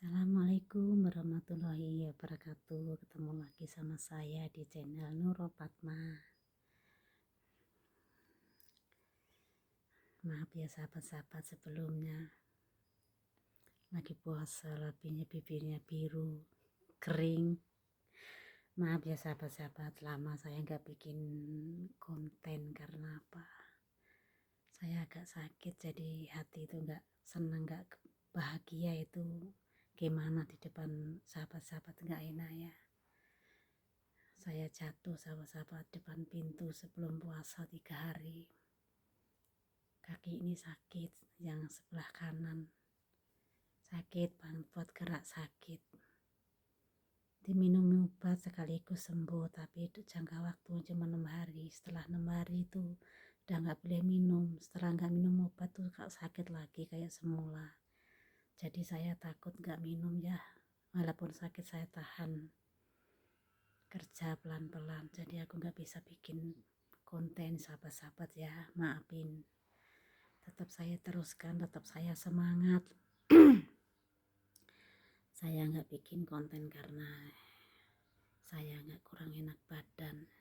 Assalamualaikum warahmatullahi wabarakatuh. Ketemu lagi sama saya di channel Nurul Fatma. Maaf ya sahabat-sahabat, sebelumnya lagi puasa, bibirnya biru, kering. Maaf ya sahabat-sahabat, lama saya nggak bikin konten karena apa? Saya agak sakit, jadi hati itu nggak senang, nggak bahagia, itu gimana di depan sahabat-sahabat, nggak enak ya. Saya jatuh sahabat-sahabat depan pintu sebelum puasa 3 hari. Kaki ini sakit, yang sebelah kanan sakit banget, buat gerak sakit. Diminum obat sekaligus sembuh, tapi itu jangka waktu cuma 6 hari. Setelah 6 hari itu udah nggak boleh minum. Setelah nggak minum obat tuh sakit lagi kayak semula. Jadi saya takut nggak minum ya, walaupun sakit saya tahan kerja pelan-pelan. Jadi aku nggak bisa bikin konten sahabat-sahabat ya, maafin. Tetap saya teruskan, tetap saya semangat. Saya nggak bikin konten karena saya nggak kurang enak badan.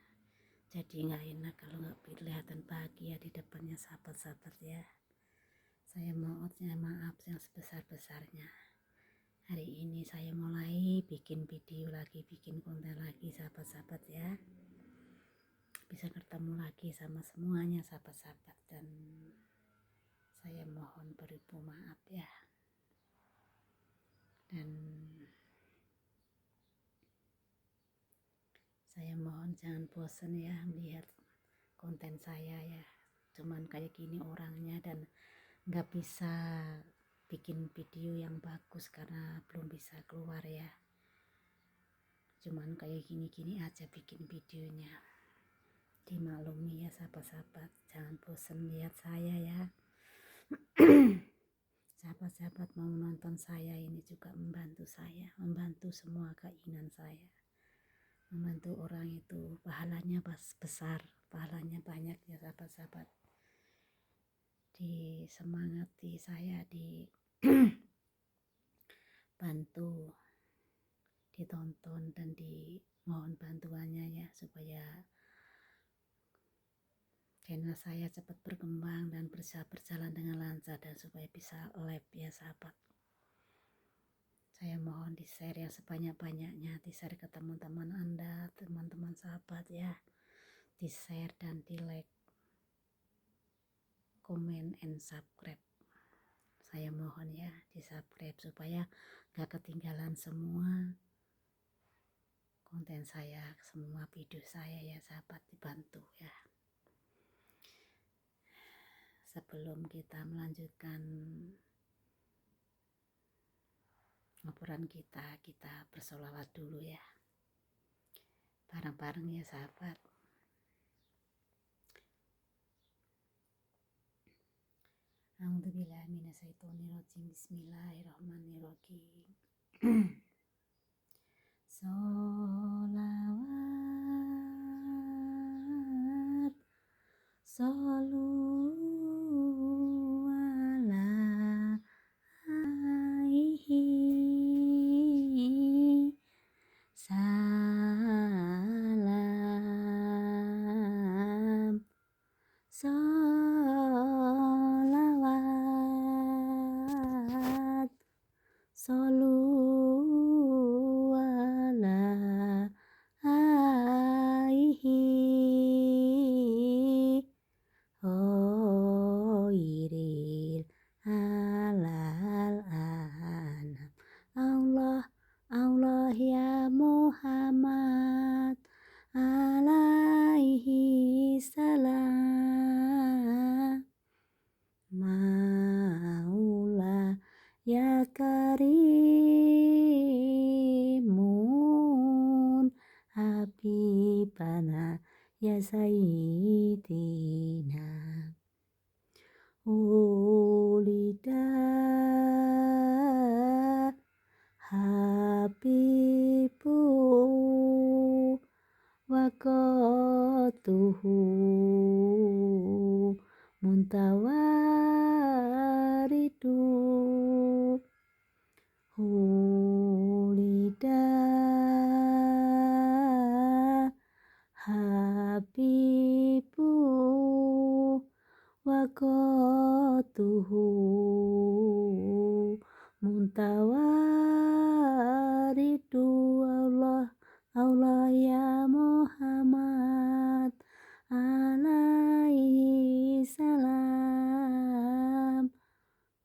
Jadi nggak enak kalau nggak kelihatan bahagia di depannya sahabat-sahabat ya. Saya maaf yang sebesar-besarnya. Hari ini saya mulai bikin video lagi, bikin konten lagi sahabat-sahabat ya. Bisa ketemu lagi sama semuanya sahabat-sahabat, dan saya mohon beribu maaf ya. Dan saya mohon jangan bosan ya melihat konten saya ya. Cuman kayak gini orangnya, dan nggak bisa bikin video yang bagus karena belum bisa keluar ya. Cuman kayak gini-gini aja bikin videonya. Dimaklumi ya sahabat-sahabat, jangan bosan lihat saya ya. Sahabat-sahabat mau nonton saya ini juga membantu saya, membantu semua keinginan saya. Membantu orang itu pahalanya besar, pahalanya banyak ya sahabat-sahabat. Disemangati saya, dibantu, ditonton, dan dimohon bantuannya ya, supaya channel saya cepat berkembang dan bisa berjalan dengan lancar, dan supaya bisa live ya sahabat. Saya mohon di share yang sebanyak-banyaknya, di share ke teman-teman Anda, teman-teman sahabat ya. Di share dan di like, comment, and subscribe. Saya mohon ya di subscribe supaya gak ketinggalan semua konten saya, semua video saya ya sahabat, dibantu ya. Sebelum kita melanjutkan laporan kita bersolawat dulu ya, bareng-bareng ya sahabat. A'udzubillahi minasyaitonirrajim. Bismillahirrahmanirrahim. Sholawat, solu ala alaihi, salam, sholawat, solu ala alaihi, khairil alal anam. Allah, Allah ya Muhammad alaihi salam. Maula ya karimun, habibana ya sayyidina, ulida habibu waqatuhu muntawaridu, barakatuhu muntawaridu Allah ya Muhammad alaihi salam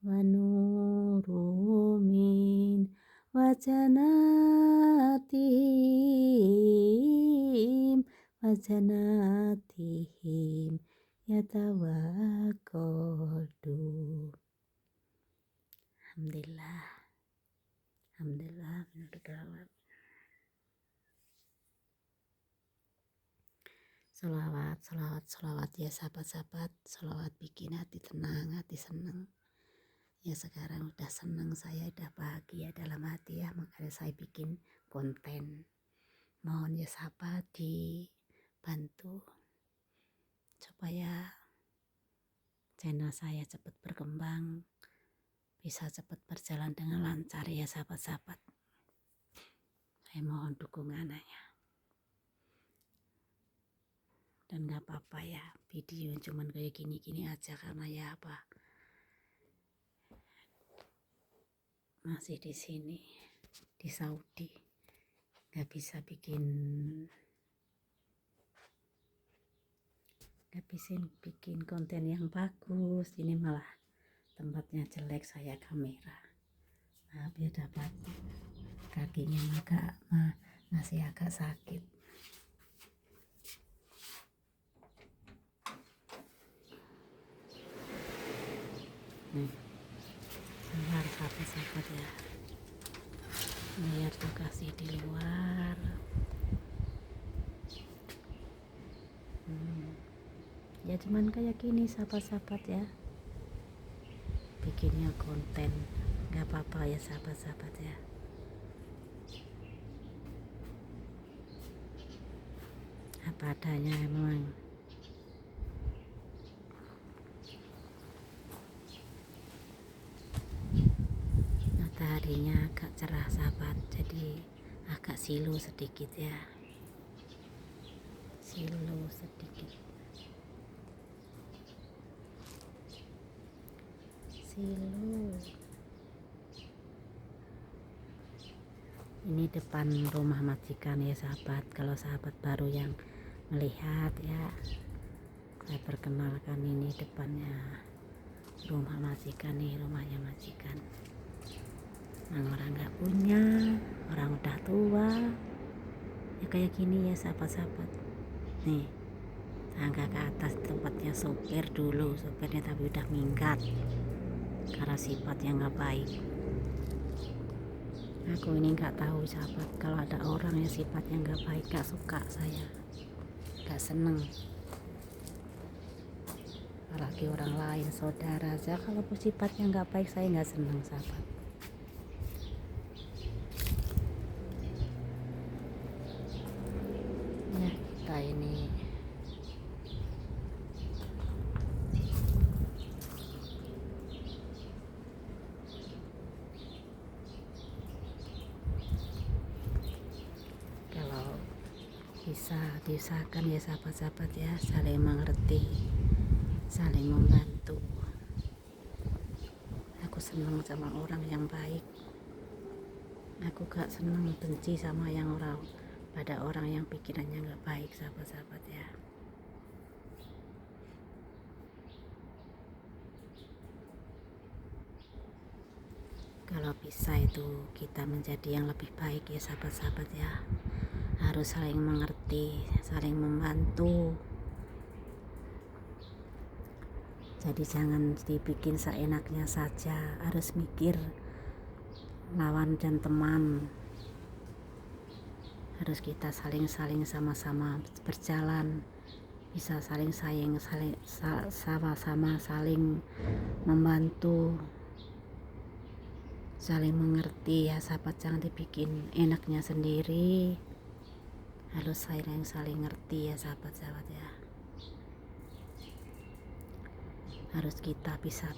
wa nuru min wajanatihim yatawaqqadu. Alhamdulillah, alhamdulillah. Sholawat, sholawat, sholawat ya sahabat-sahabat. Sholawat bikin hati tenang, hati senang. Ya sekarang udah senang, saya udah bahagia dalam hati ya. Makanya saya bikin konten. Mohon ya sahabat dibantu supaya channel saya cepat berkembang, bisa cepat berjalan dengan lancar ya sahabat-sahabat. Saya mohon dukungannya. Dan gak apa-apa ya, video cuman kayak gini-gini aja karena ya apa, masih di sini di Saudi, gak bisa bikin konten yang bagus. Ini malah tempatnya jelek, saya kamera. Nah, biar dapat kakinya masih agak sakit. Nih, keluar sahabat-sahabat ya, biar kasih di luar. Ya cuman kayak gini sahabat-sahabat ya, bikinnya konten, gak apa-apa ya sahabat-sahabat ya. Apa adanya emang. Mataharinya agak cerah sahabat, jadi agak silu sedikit ya, silu sedikit, silu. Ini depan rumah majikan ya sahabat. Kalau sahabat baru yang melihat ya, saya perkenalkan, ini depannya rumah majikan nih, rumahnya majikan. Orang nggak punya, orang udah tua ya kayak gini ya sahabat-sahabat. Nih tangga ke atas tempatnya sopir dulu, sopirnya tapi udah minggat karena sifatnya nggak baik. Aku ini nggak tahu sahabat, kalau ada orang yang sifatnya nggak baik, nggak suka, saya nggak seneng. Apalagi orang lain, saudara aja kalau sifatnya nggak baik, saya nggak seneng sahabat. Ya kita ini kalau bisa diusahakan ya sahabat-sahabat ya, saling mengerti, saling membantu. Aku senang sama orang yang baik, aku gak senang benci sama yang pada orang yang pikirannya gak baik sahabat-sahabat ya. Kalau bisa itu kita menjadi yang lebih baik ya sahabat-sahabat ya, harus saling mengerti, saling membantu. Jadi jangan dibikin seenaknya saja, harus mikir lawan dan teman. Harus kita saling sama-sama berjalan, bisa sama-sama saling membantu, saling mengerti ya sahabat. Jangan dibikin enaknya sendiri, harus saling ngerti ya sahabat-sahabat ya. Harus kita bisa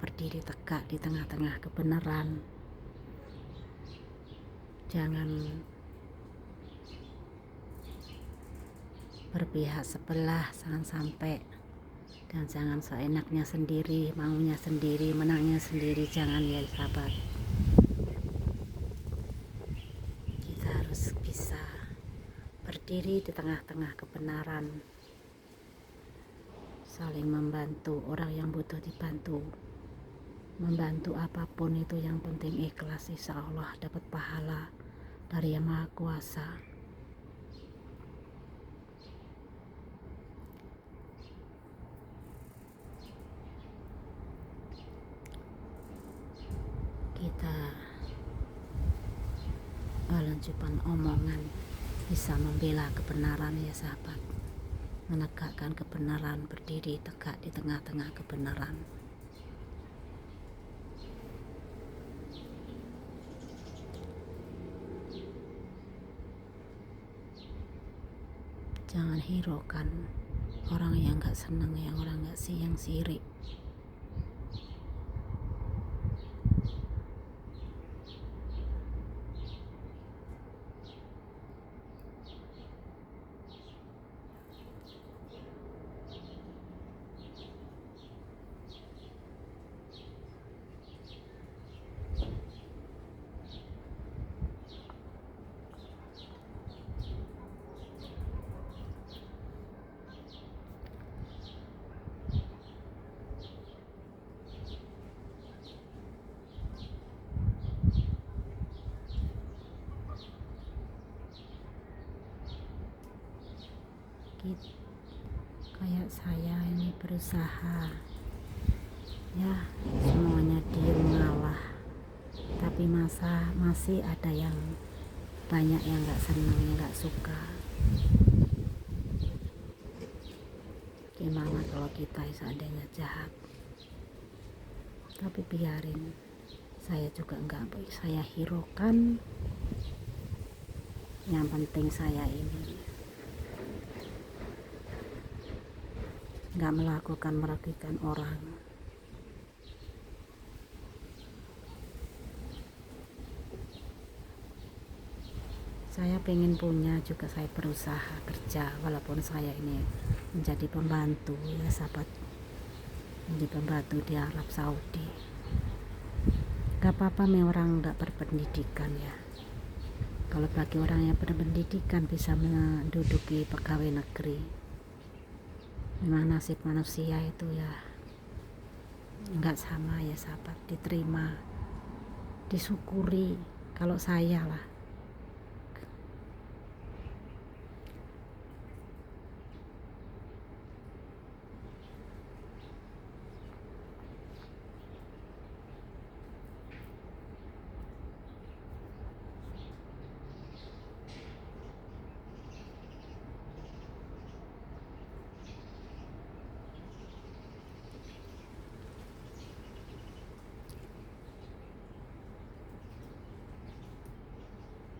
berdiri tegak di tengah-tengah kebenaran. Jangan berpihak sebelah, jangan sampai dan jangan seenaknya sendiri, maunya sendiri, menangnya sendiri, jangan ya sahabat. Kita harus bisa berdiri di tengah-tengah kebenaran, saling membantu orang yang butuh dibantu, membantu apapun itu, yang penting ikhlas, insya Allah dapat pahala dari Yang Maha Kuasa. Kita melanjutkan omongan bisa membela kebenaran ya sahabat, menegakkan kebenaran, berdiri tegak di tengah-tengah kebenaran. Jangan hiraukan orang yang gak senang, yang orang gak yang sirik. Kayak saya ini berusaha ya, semuanya diem ngalah, tapi masih ada yang banyak yang gak senang, yang gak suka. Gimana kalau kita seandainya jahat, tapi biarin, saya juga enggak saya hiraukan. Yang penting saya ini enggak merugikan orang. Saya pengen punya juga, saya berusaha kerja walaupun saya ini menjadi pembantu ya sahabat, menjadi pembantu di Arab Saudi. Gak apa-apa orang gak berpendidikan ya, kalau bagi orang yang berpendidikan bisa menduduki pegawai negeri. Memang nasib manusia itu ya nggak sama ya sahabat, diterima, disyukuri. Kalau saya lah,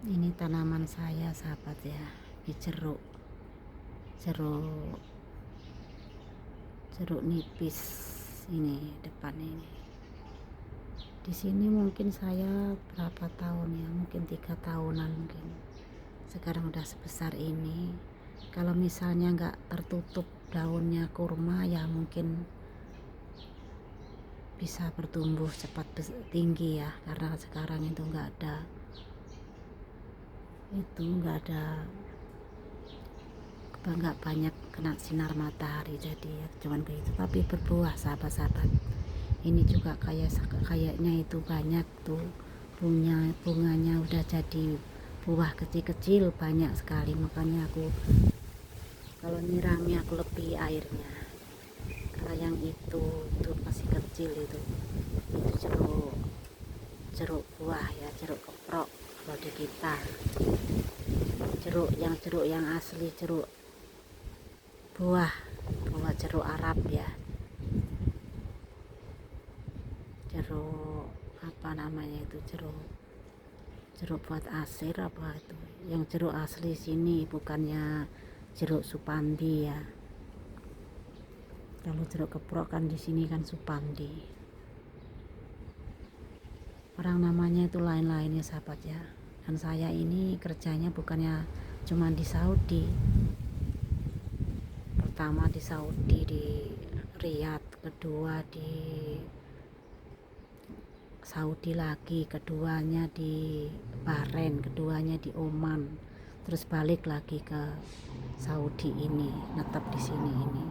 ini tanaman saya sahabat ya, di jeruk nipis ini depan ini. Di sini mungkin saya berapa tahun ya, mungkin 3 tahunan mungkin. Sekarang udah sebesar ini. Kalau misalnya nggak tertutup daunnya kurma ya mungkin bisa bertumbuh cepat tinggi ya, karena sekarang itu nggak ada nggak banyak kena sinar matahari, jadi ya cuman begitu. Tapi berbuah sahabat-sahabat. Ini juga kayaknya itu banyak tuh bunganya udah jadi buah kecil-kecil banyak sekali, makanya aku kalau nyirami aku lebih airnya. Kalau yang itu masih kecil, itu jeruk buah ya, jeruk keprok kalau di kita. Jeruk yang asli, jeruk buah jeruk Arab ya, jeruk apa namanya itu, jeruk buat asir apa itu. Yang jeruk asli sini bukannya jeruk Supandi ya. Kalau jeruk keprok kan di sini kan Supandi. Orang namanya itu lain-lain ya sahabat ya. Dan saya ini kerjanya bukannya cuma di Saudi. Pertama di Saudi, di Riyadh, kedua di Saudi lagi, keduanya di Bahrain, keduanya di Oman, terus balik lagi ke Saudi ini, netap di sini ini.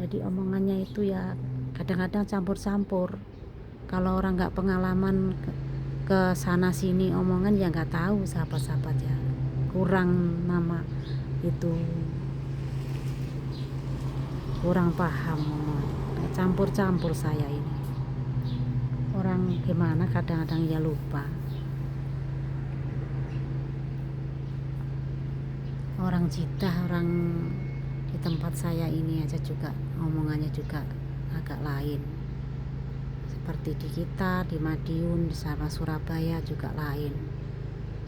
Jadi omongannya itu ya kadang-kadang campur-campur. Kalau orang nggak pengalaman ke sana sini omongan ya nggak tahu sahabat-sahabat ya, kurang nama itu, kurang paham, campur-campur saya ini. Orang gimana kadang-kadang ya lupa. Orang Jeddah, orang di tempat saya ini aja juga omongannya juga agak lain. Seperti di kita, di Madiun sama Surabaya juga lain.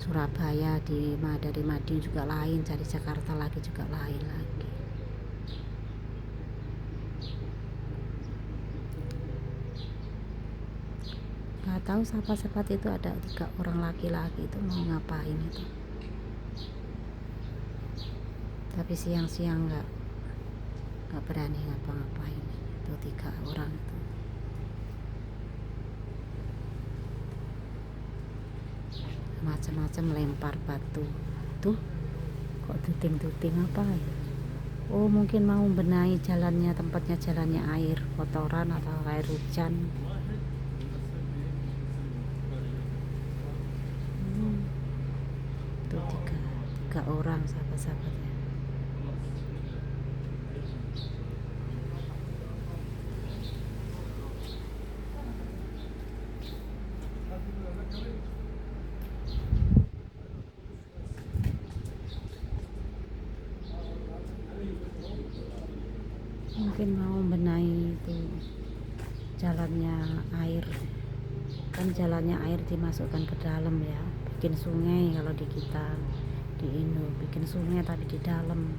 Surabaya dari Madiun juga lain, dari Jakarta lagi juga lain lagi. Gak tahu sahabat-sahabat itu ada 3 orang laki-laki itu mau ngapain itu. Tapi siang-siang nggak berani ngapa-ngapain itu 3 orang itu. Macam-macam lempar batu tuh, kok tuting-tuting apa ya? Oh mungkin mau benahi jalannya, tempatnya jalannya air kotoran atau air hujan. Itu tiga orang sahabat-sahabatnya. Mungkin mau benahi itu jalannya air, kan jalannya air dimasukkan ke dalam ya, bikin sungai. Kalau di kita di Indo bikin sungai tapi di dalam.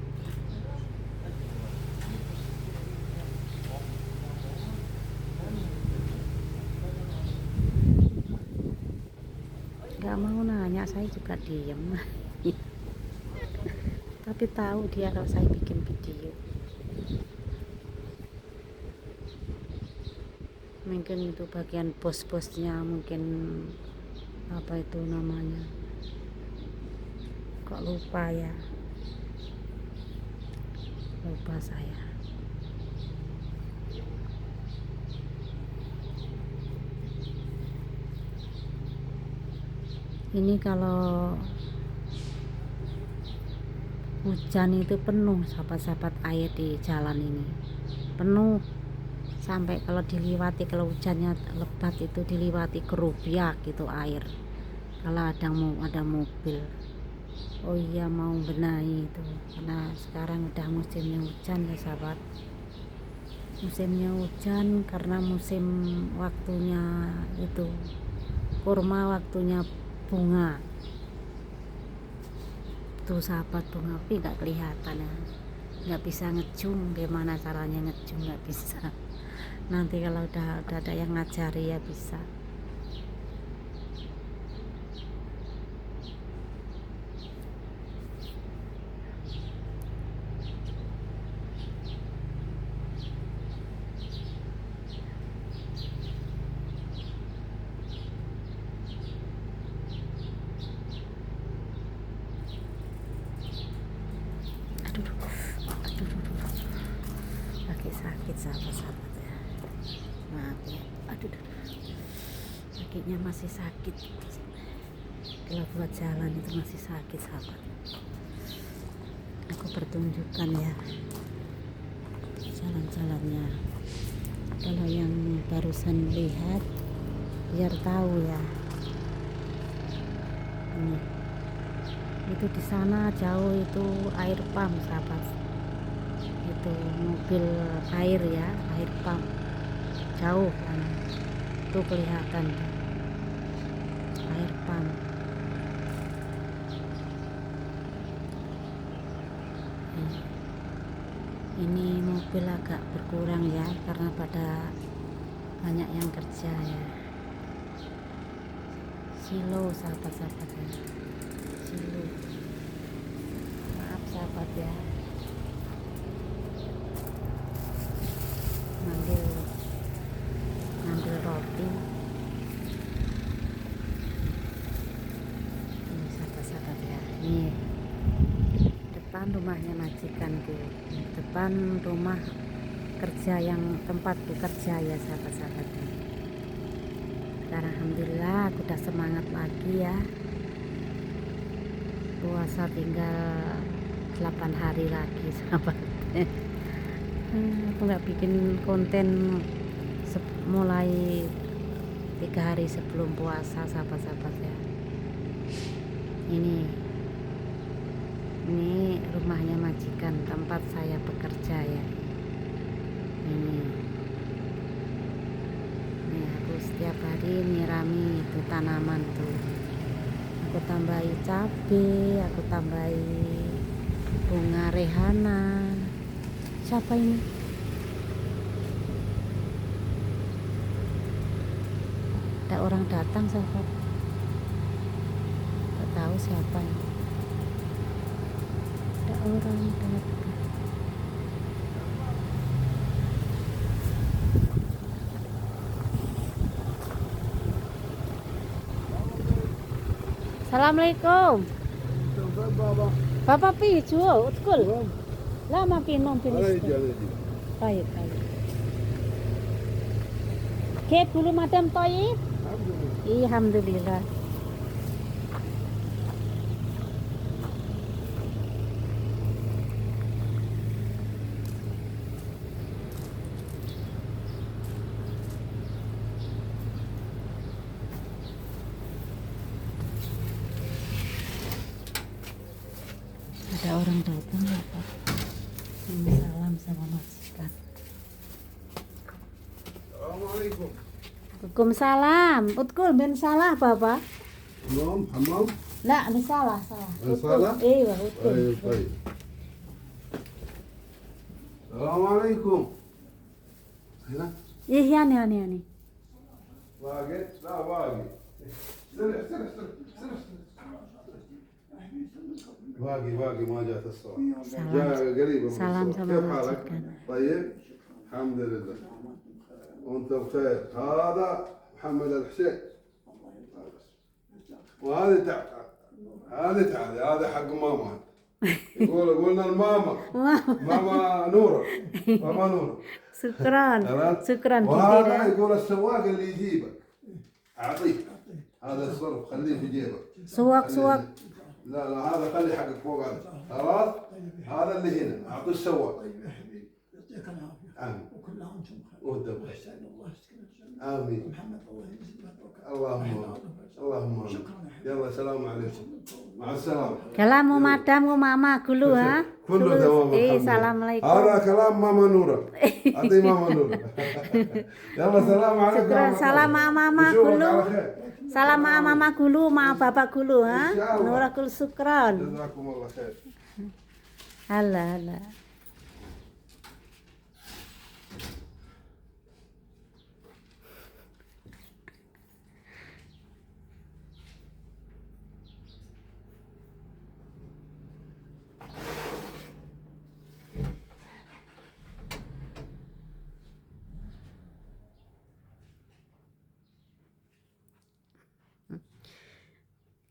Gak mau nanya, saya juga diem. Tapi tahu dia kalau saya bikin video. Mungkin itu bagian bos-bosnya, mungkin apa itu namanya, kok lupa ya, lupa saya. Ini kalau hujan itu penuh sahabat-sahabat, air di jalan ini penuh, sampai kalau diliwati, kalau hujannya lebat itu diliwati kerupiak gitu air kalau ada mobil. Oh iya mau benahi itu karena sekarang udah musimnya hujan ya sahabat, musimnya hujan karena musim waktunya itu kurma, waktunya bunga tuh sahabat, bunga tapi nggak kelihatan ya, nggak bisa ngejum. Gimana caranya ngejum? Nggak bisa. Nanti kalau udah ada yang ngajari ya bisa. Kaki sakit sahabat-sahabat ya, maaf ya. Kakinya masih sakit, kalau buat jalan itu masih sakit sahabat. Aku pertunjukkan ya jalan-jalannya, kalau yang barusan lihat biar tahu ya. Ini itu di sana jauh itu air pump sahabat, itu mobil air ya, air pump jauh kan, itu kelihatan air pump. Ini mobil agak berkurang ya karena pada banyak yang kerja ya. Silo sahabat-sahabat ya, silo, maaf sahabat ya. rumahnya majikanku, depan rumah kerja yang tempat bekerja ya sahabat-sahabatnya. Sekarang alhamdulillah aku udah semangat lagi ya, puasa tinggal 8 hari lagi sahabat. Aku nggak bikin konten mulai 3 hari sebelum puasa sahabat-sahabat ya. Ini rumahnya majikan tempat saya bekerja ya. Ini aku setiap hari nyirami itu tanaman tuh. Aku tambahi cabai, aku tambahi bunga rehana. Siapa ini? Ada orang datang sahabat. Tak tahu siapa ini. Ada orang datang. Assalamualaikum. Bapak piju, utkul. Lama pinom pinis. Baik. Kek dulu madam Toyib. Alhamdulillah. Ada orang datang ya Pak. Salam sama majikan. Assalamualaikum. Waalaikumsalam. Utkul ben salah Bapak. حمام لا أنا salah. صالة؟ ايوه utkul. طيب. السلام عليكم. هنا ايه يعني باقي؟ لا باقي. سرح. باقي ما جات الصلاة. جاء قريب من سلام الصلاة. سلام كيف حالك؟ majikan. طيب؟ الحمد لله. وانت بخير. هذا محمد الحسين. وهذه تعال هذا حق ماما. قلنا الماما ماما نورة. Syukran وهذا كثيرا. يقول السواق اللي يجيبك اعطيه هذا الصرف خليه في جيبك. سواق لا هذا خلي حقك فوق هذا خلاص. هذا اللي هنا اعطيه السواق. يعطيك العافيه امين وكل عام وانتم بخير وانت بخير. ويحسن الله يسكن الجنه امين محمد الله يجزيك البركه اللهم يلا سلام عليكم مع السلامة. Kalamu madamku mama dulu ha. كله تمام الحمد لله. Assalamualaikum. هذا كلام ماما نورة. أعطي ماما نورة. يلا سلام عليكم. Syukran. Salam mama نشوفك dulu. على خير. Salam mama dulu, ma bapak dulu ha. Insyaallah. Nurakul syukran. جزاكم الله خير. Hala.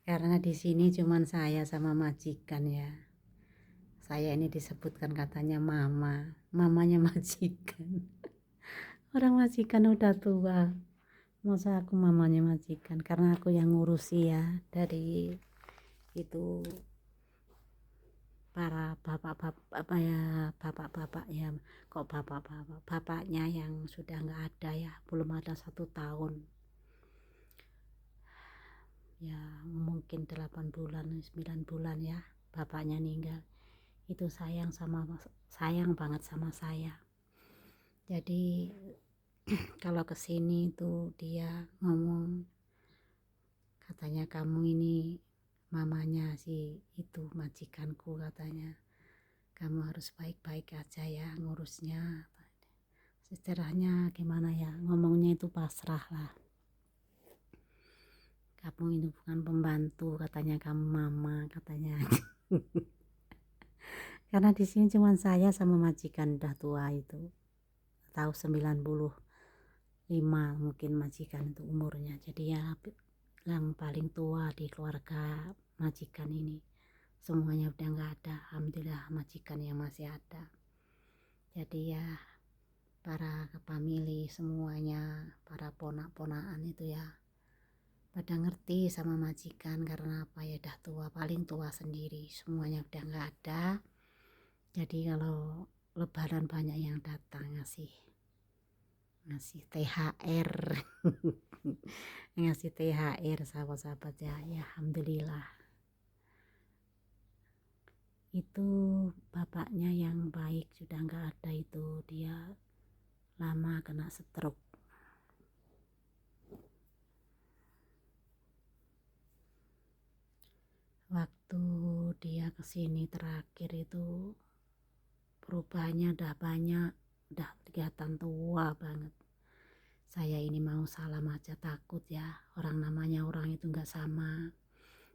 Karena di sini cuman saya sama majikan ya. Saya ini disebutkan katanya mamanya majikan. Orang majikan udah tua. Masa aku mamanya majikan, karena aku yang ngurusi ya dari itu para bapak-bapak ya, kok bapaknya yang sudah nggak ada ya, belum ada 1 tahun ya, mungkin 8 bulan 9 bulan ya bapaknya meninggal. Itu sayang banget sama saya. Jadi kalau kesini tuh dia ngomong, katanya kamu ini mamanya si itu majikanku, katanya kamu harus baik-baik aja ya ngurusnya. Istilahnya gimana ya, ngomongnya itu pasrah lah. Kamu ini bukan pembantu, katanya kamu mama, katanya. Karena di sini cuma saya sama majikan udah tua itu, tahu 95 mungkin majikan itu umurnya. Jadi ya yang paling tua di keluarga majikan ini. semuanya udah nggak ada. Alhamdulillah majikan yang masih ada. Jadi ya para family semuanya, para ponak-ponakan itu ya pada ngerti sama majikan, karena apa ya, udah tua, paling tua sendiri, semuanya udah nggak ada. Jadi kalau lebaran banyak yang datang ngasih THR ngasih THR sahabat-sahabat ya. Ya alhamdulillah. Itu bapaknya yang baik sudah nggak ada, itu dia lama kena stroke. Waktu dia kesini terakhir itu perubahannya udah banyak, udah kelihatan tua banget. Saya ini mau salam aja takut ya, orang namanya orang itu nggak sama.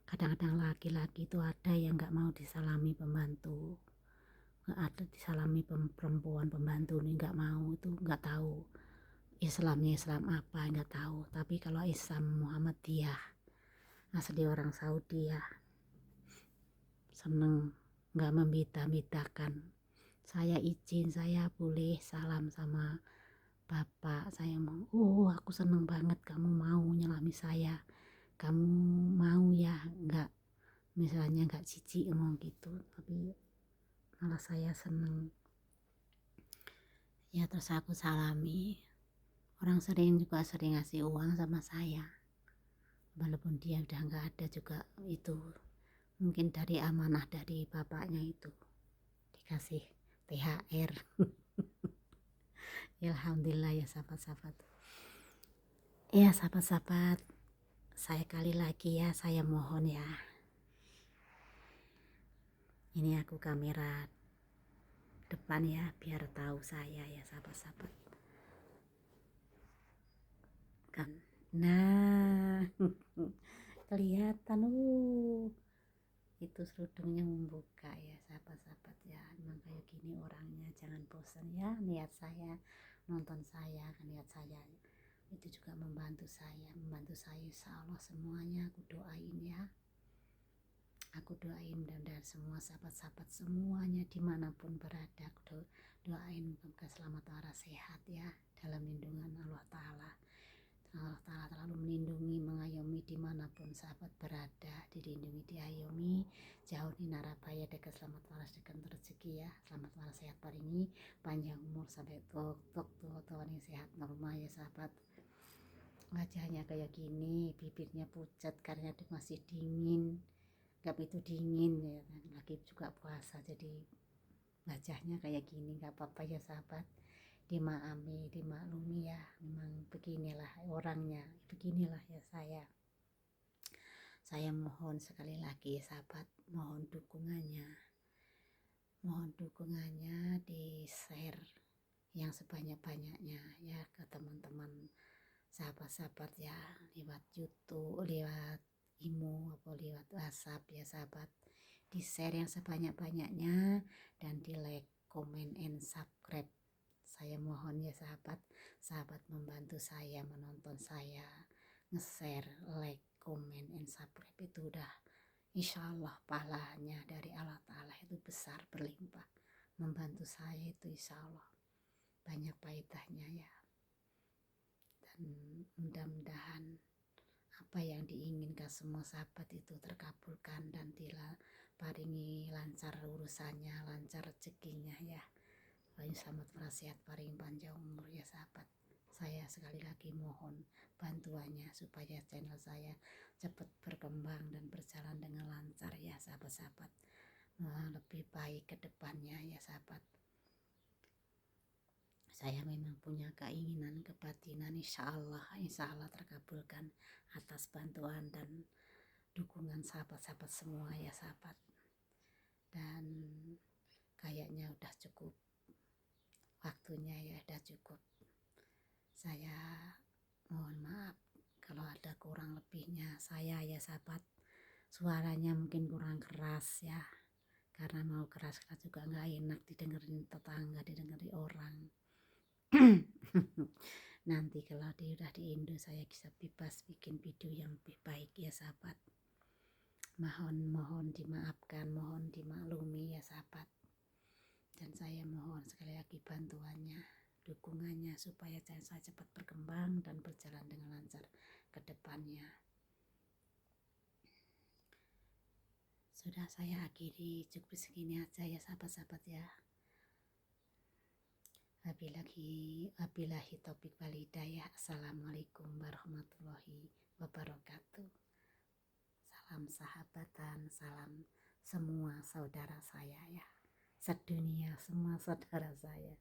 Kadang-kadang laki-laki itu ada yang nggak mau disalami pembantu, nggak ada disalami perempuan pembantu ini nggak mau, itu nggak tahu Islamnya Islam apa, nggak tahu. Tapi kalau Islam Muhammadiyah, asli orang Saudi ya, seneng, nggak membeda-bedakan. Saya izin, saya boleh salam sama bapak, saya mau, aku seneng banget kamu mau nyelami saya, kamu mau ya, nggak misalnya nggak jijik ngomong gitu, tapi malah saya seneng ya. Terus aku salami, orang sering ngasih uang sama saya, walaupun dia udah nggak ada juga, itu mungkin dari amanah dari bapaknya itu dikasih THR. Ya, alhamdulillah ya sahabat-sahabat. Ya sahabat-sahabat, saya kali lagi ya, saya mohon ya, ini aku kamera depan ya, biar tahu saya ya sahabat-sahabat kan. Nah kelihatan itu serudungnya membuka ya sahabat-sahabat ya. Memang kayak gini orangnya, jangan bosan ya. Niat saya nonton saya, niat saya itu juga membantu saya insya Allah semuanya aku doain ya. Aku doain mudah-mudahan semua sahabat-sahabat semuanya dimanapun berada, aku doain keselamatan waras sehat ya, dalam lindungan Allah Ta'ala. Allah Ta'ala selalu melindungi, mengayomi dimanapun sahabat berada, dilindungi, diayomi, jauhi narapaya, dekat selamat waras, dekat rezeki ya, selamat waras sehat paringi, panjang umur sampai tua yang sehat normal ya sahabat. Wajahnya kayak gini, bibirnya pucat karena masih dingin, gak itu dingin ya kan, lagi juga puasa, jadi wajahnya kayak gini, gak apa-apa ya sahabat, dimaklumi ya, memang beginilah orangnya, beginilah ya saya mohon sekali lagi sahabat, mohon dukungannya di share yang sebanyak-banyaknya ya ke teman-teman sahabat-sahabat ya, lewat YouTube, lewat Imo atau lewat WhatsApp ya sahabat, di share yang sebanyak-banyaknya, dan di like, comment, and subscribe. Saya mohon ya sahabat membantu saya, menonton saya, nge-share, like, comment, and subscribe, itu udah insya Allah pahalanya dari Allah Ta'ala itu besar berlimpah. Membantu saya itu insya Allah banyak faedahnya ya. Dan mudah-mudahan apa yang diinginkan semua sahabat itu terkabulkan dan paringi lancar urusannya, lancar rezekinya ya. Paling selamat wasiat, paling panjang umur ya sahabat. Saya sekali lagi mohon bantuannya supaya channel saya cepat berkembang dan berjalan dengan lancar ya sahabat-sahabat, lebih baik ke depannya ya sahabat. Saya memang punya keinginan kebatinan, insya Allah terkabulkan atas bantuan dan dukungan sahabat-sahabat semua ya sahabat. Dan kayaknya udah cukup waktunya ya, udah cukup. Saya mohon maaf kalau ada kurang lebihnya saya ya sahabat. Suaranya mungkin kurang keras ya, karena mau keras-keras juga nggak enak didengerin tetangga, didengerin orang. Nanti kalau udah di Indo saya bisa bebas bikin video yang lebih baik ya sahabat. mohon dimaafkan, mohon dimaklumi ya sahabat. Dan saya mohon sekali lagi bantuannya, dukungannya supaya saya cepat berkembang dan berjalan dengan lancar ke depannya. Sudah, saya akhiri cukup segini aja ya sahabat-sahabat ya. Wabillahi taufik wal hidayah. Assalamualaikum warahmatullahi wabarakatuh. Salam sahabatan, salam semua saudara saya ya, sedunia semua saudara saya.